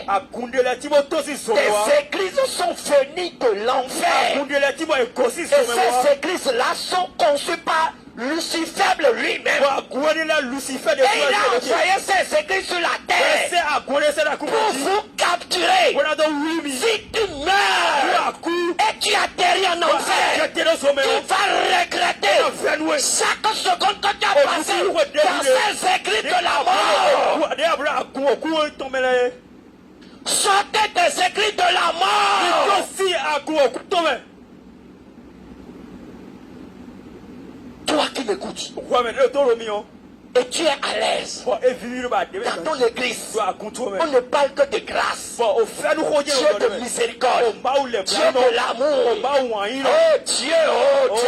Des églises sont venues de l'enfer. Et ces églises-là sont conçues par Lucifer lui-même. Et il a envoyé ces églises sur la terre pour vous capturer. Si tu meurs et tu atterris en enfer, tu vas regretter chaque seconde que tu as passé dans ces églises de la mort. Sortez des églises de la mort. Toi qui m'écoutes, et tu es à l'aise dans ton église, on ne parle que de grâce, Dieu de miséricorde, Dieu de l'amour, oh Dieu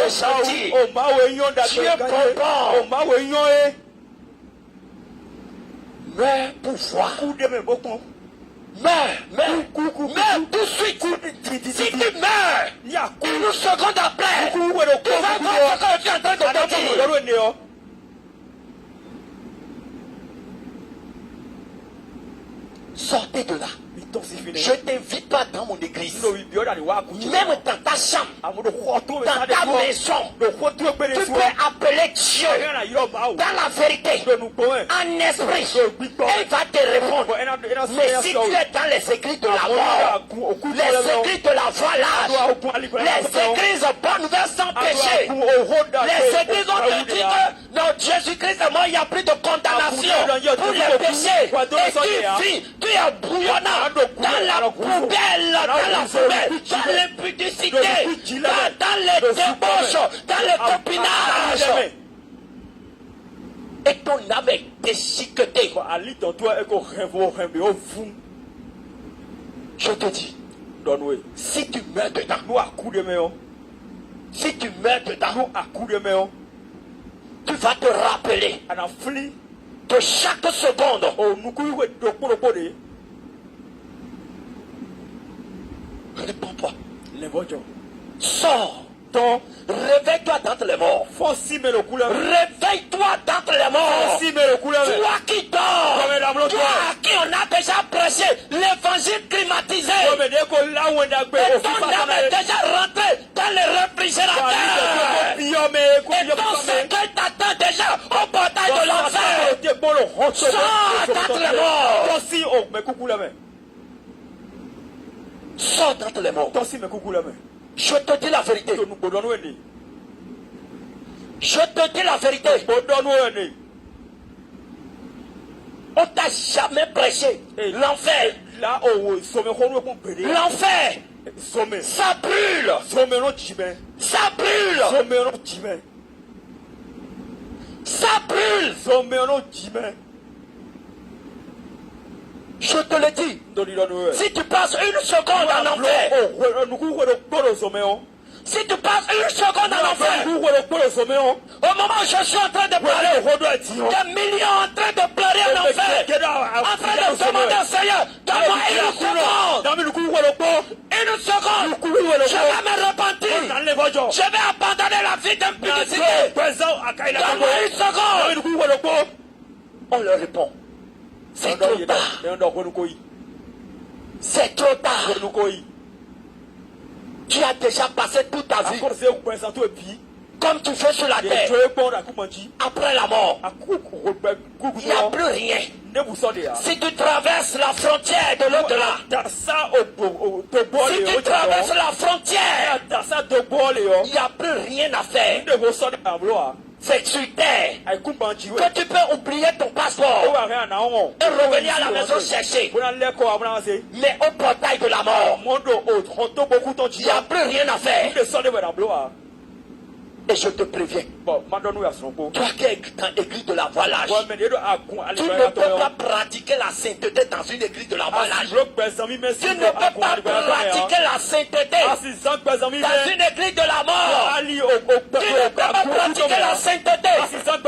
gentil, Dieu bon. Mais pour voir, meurs tout de suite. Si tu meurs, une seconde après, tu vas voir ce que tu es en train de te dire. Sortez de là. Je ne t'invite pas dans mon église. Même dans ta chambre, dans ta maison, tu peux appeler Dieu dans la vérité, en esprit. Et il va te répondre. Mais si tu es dans les églises de la mort, les églises de la voie lâche, les églises bonnes nouvelles sans péché, les églises ont te dit que non, Jésus-Christ est mort, il n'y a plus de condamnation pour les péchés. Et tu vis, tu es bouillonnant dans la poubelle, dans l'impudicité, dans les débauches, dans le copinage. Et ton âme est déchiquetée. Je te dis, si tu meurs dedans, si tu meurs dedans, tu vas te rappeler de chaque seconde. Réponds-toi. Sors. Réveille-toi d'entre les morts. Réveille-toi d'entre les morts. Toi qui dors. Toi à qui on a déjà prêché l'évangile climatisé. Et ton âme est déjà rentrée dans le réfrigérateur. Et ton cercueil t'attend déjà au portail de l'enfer. Sors d'entre les morts. Sors d'entre les morts. Je te dis la vérité. Je te dis la vérité. On t'a jamais prêché l'enfer. L'enfer. Ça brûle. Ça brûle. Ça brûle. Je te le dis. Si tu passes une seconde en enfer, si tu passes une seconde en enfer, au moment où je suis en train de pleurer, des millions en train de pleurer en enfer, en train de demander au Seigneur, donne-moi une seconde. Une seconde, je vais me repentir. Je vais abandonner la vie d'impudicité. Donne-moi une seconde. On leur répond. C'est trop tard. C'est trop tard. Tu as déjà passé toute ta vie comme tu fais sur la terre. Après la mort, il n'y a plus rien. Si tu traverses la frontière de l'au-delà, si tu traverses la frontière, il n'y a plus rien à faire. C'est sur terre que tu peux oublier ton passeport et revenir à la maison chercher. Mais au portail de la mort, il n'y a plus rien à faire. Et je te préviens, toi qui es dans l'église de la voilage, tu ne peux pas pratiquer la sainteté dans une église de la voilage. Tu ne peux pas pratiquer la sainteté dans une église de la mort. Tu ne peux pas pratiquer la sainteté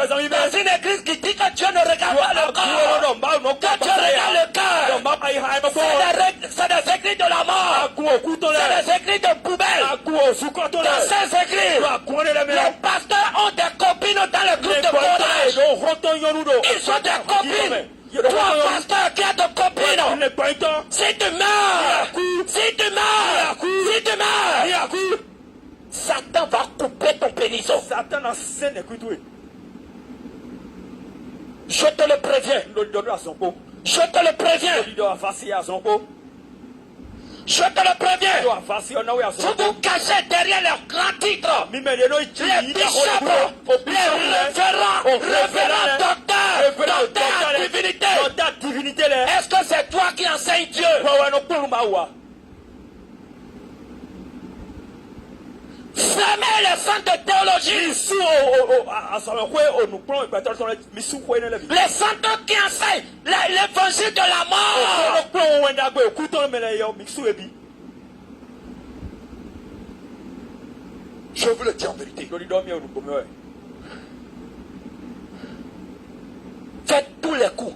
dans une église qui dit que Dieu ne regarde pas le corps, que Dieu regarde le cœur. C'est des églises de la mort. C'est des églises de poubelle. Dans ces églises, les pasteurs ont des copines dans le groupe de courage. Ils ont des copines. Toi, pasteur qui a des copines, si Je te le préviens. Je te le préviens. Je te le préviens. Vous vous cachez derrière leurs grands titres. Les bishops, les révérends docteurs divinité. Est-ce que c'est toi qui enseignes Dieu? Fermez les centres de théologie. Les centres qui enseignent l'évangile de la mort. Je vous le dis en vérité. Faites tous les coups.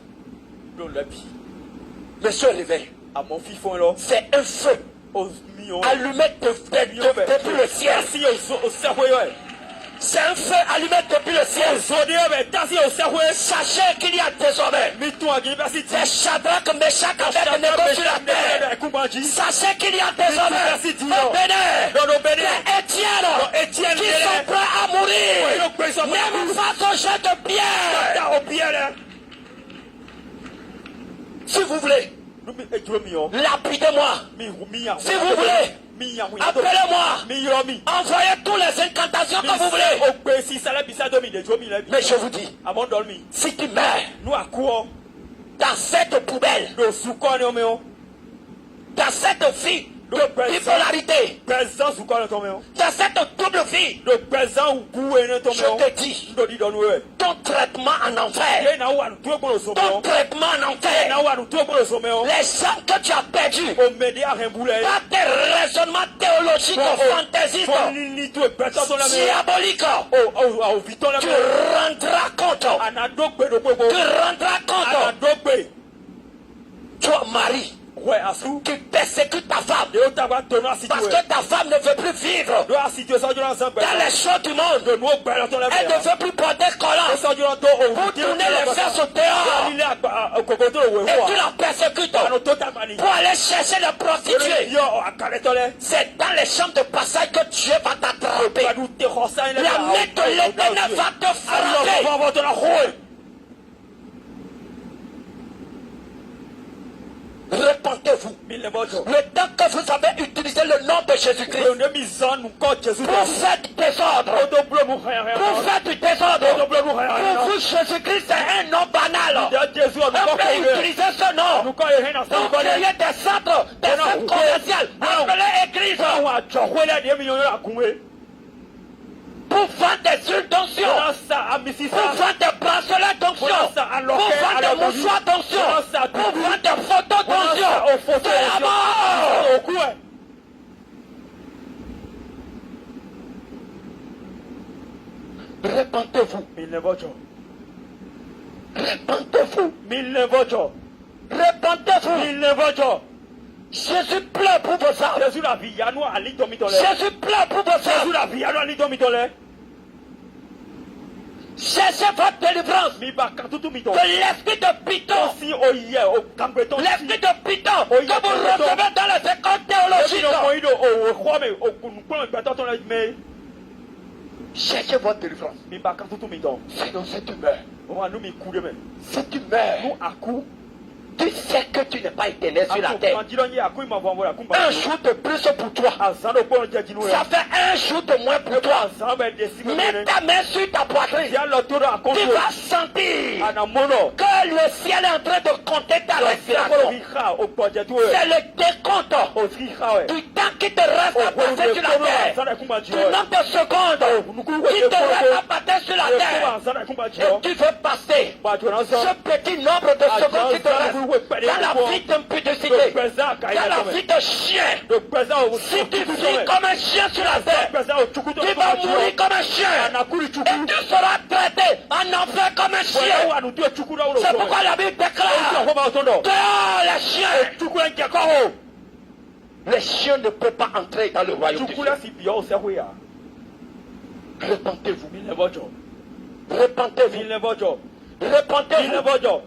Monsieur, réveille. C'est un feu. Allumé depuis le ciel. C'est un feu allumé depuis le ciel. Sachez qu'il y a désormais des Shadrach, Meshach, Abednego sur la terre. Sachez qu'il y a désormais des Étienne qui sont prêts à mourir. Même face au jet de pierre. Si vous voulez, lapidez-moi. Si vous voulez, appelez-moi. Envoyez toutes les incantations que vous voulez. Mais je vous dis, si tu meurs dans cette poubelle, dans cette vie de bipolarité, dans cette double vie, je te dis, ton traitement en enfer, ton traitement en enfer, les gens que tu as perdus, par tes raisonnements théologiques fantaisistes, diaboliques, tu rendras compte. Toi, Marie, qui persécute ta femme parce que ta femme ne veut plus vivre dans les choses du monde. Elle ne veut plus porter collant pour tourner les fesses au dehors. Et tu la persécutes pour aller chercher les prostituées. C'est dans les chambres de passage que Dieu va t'attraper. La main de l'Éternel va te frapper. Repentez-vous. Le temps que vous avez utilisé le nom de Jésus-Christ pour faire du désordre, pour vous, Jésus-Christ, c'est un nom banal. On peut utiliser ce nom pour créer des centres commerciaux appelés églises, pour vendre des huiles d'onction, pour vendre des bracelets d'onction, pour vendre des mouchoirs d'onction, pour vendre des photos d'onction. C'est la mort. Repentez-vous. Repentez-vous. Jésus pleure pour vos âmes. Jésus pleure pour vos âmes. Cherchez votre délivrance de l'esprit de Python. L'esprit de Python que vous recevez dans les écoles théologiques. Cherchez votre délivrance. Sinon, si tu meurs, tu sais que tu n'es pas éternel sur la terre. Un jour de plus pour toi. Ça fait un jour de moins pour toi. Mets ta main sur ta poitrine. Tu vas sentir que le ciel est en train de compter ta respiration. C'est le décompte du temps qui te reste à passer sur la terre. Du nombre de secondes qui te reste à passer sur la terre. Et tu veux passer ce petit nombre de secondes qui te reste dans la vie d'impudicité, dans la vie de chien. Si tu vis comme un chien sur la terre, tu vas mourir comme un chien. Et tu seras traité en enfer comme un chien. C'est pourquoi la Bible déclare dehors les chiens. Les chiens ne peuvent pas entrer dans le royaume de Dieu. Repentez-vous. Repentez-vous.